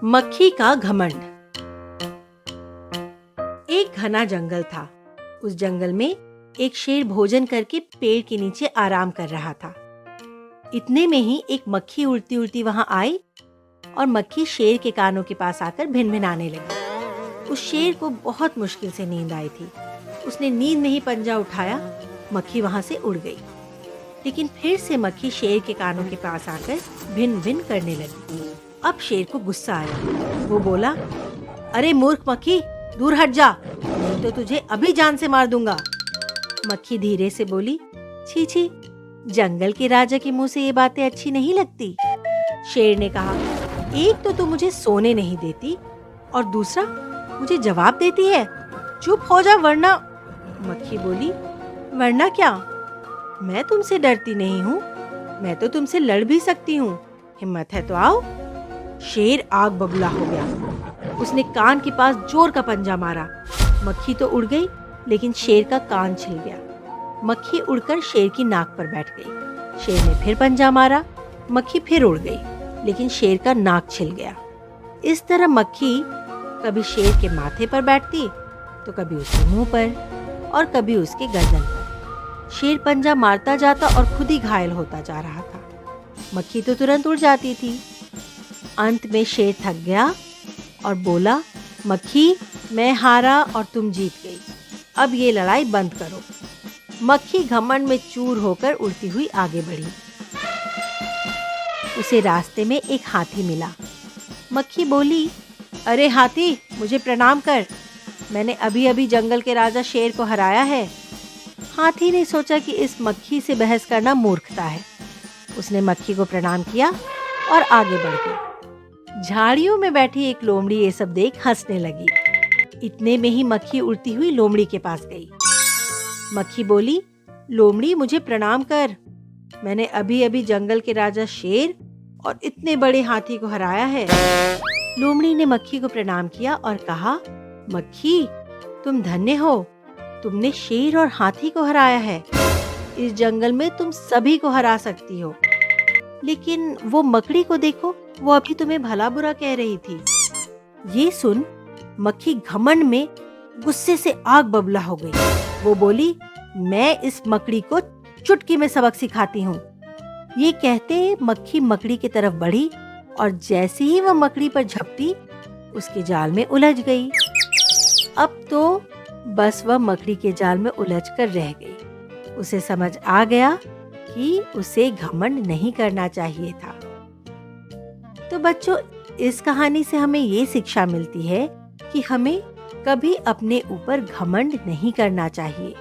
मक्खी का घमंड। एक घना जंगल था। उस जंगल में एक शेर भोजन करके पेड़ के नीचे आराम कर रहा था। इतने में ही एक मक्खी उड़ती उड़ती वहां आई और मक्खी शेर के कानों के पास आकर भिनभिनाने लगी। उस शेर को बहुत मुश्किल से नींद आई थी। उसने नींद में ही पंजा उठाया, मक्खी वहां से उड़ गई। लेकिन फिर से मक्खी शेर के कानों के पास आकर भिन भिन करने लगी। अब शेर को गुस्सा आया। वो बोला, अरे मूर्ख मक्खी, दूर हट जा, नहीं तो तुझे अभी जान से मार दूंगा। मक्खी धीरे से बोली, छी छी, जंगल के राजा के मुंह से ये बातें अच्छी नहीं लगती। शेर ने कहा, एक तो तू मुझे सोने नहीं देती और दूसरा मुझे जवाब देती है। चुप हो जा वरना। मक्खी बोली, वरना क्या? मैं तुमसे डरती नहीं हूँ, मैं तो तुमसे लड़ भी सकती हूँ। हिम्मत है तो आओ। शेर आग बबूला हो गया। उसने कान के पास जोर का पंजा मारा। मक्खी तो उड़ गई, लेकिन शेर का कान छिल गया। मक्खी उड़कर शेर की नाक पर बैठ गई। शेर ने फिर पंजा मारा। मक्खी फिर उड़ गई, लेकिन शेर का नाक छिल गया। इस तरह मक्खी कभी शेर के माथे पर बैठती, तो कभी उसके मुंह पर और कभी उसके गर्दन पर। शेर पंजा मारता जाता और खुद ही घायल होता जा रहा था। मक्खी तो तुरंत उड़ जाती थी। अंत में शेर थक गया और बोला, मक्खी, मैं हारा और तुम जीत गई। अब ये लड़ाई बंद करो। मक्खी घमंड में चूर होकर उड़ती हुई आगे बढ़ी। उसे रास्ते में एक हाथी मिला। मक्खी बोली, अरे हाथी, मुझे प्रणाम कर। मैंने अभी अभी जंगल के राजा शेर को हराया है। हाथी ने सोचा कि इस मक्खी से बहस करना मूर्खता है। उसने मक्खी को प्रणाम किया और आगे बढ़ गया। झाड़ियों में बैठी एक लोमड़ी ये सब देख हंसने लगी। इतने में ही मक्खी उड़ती हुई लोमड़ी के पास गई। मक्खी बोली, लोमड़ी, मुझे प्रणाम कर। मैंने अभी अभी जंगल के राजा शेर और इतने बड़े हाथी को हराया है। लोमड़ी ने मक्खी को प्रणाम किया और कहा, मक्खी, तुम धन्य हो। तुमने शेर और हाथी को हराया है। इस जंगल में तुम सभी को हरा सकती हो। लेकिन वो मकड़ी को देखो, वो अभी तुम्हें भला बुरा कह रही थी। ये सुन मक्खी घमंड में गुस्से से आग बबूला हो गई। वो बोली, मैं इस मकड़ी को चुटकी में सबक सिखाती हूँ। ये कहते मक्खी मकड़ी की तरफ बढ़ी और जैसे ही वह मकड़ी पर झपटी, उसके जाल में उलझ गई। अब तो बस वह मकड़ी के जाल में उलझकर रह गई। उसे समझ आ गया कि उसे घमंड नहीं करना चाहिए था। तो बच्चों, इस कहानी से हमें ये शिक्षा मिलती है कि हमें कभी अपने ऊपर घमंड नहीं करना चाहिए।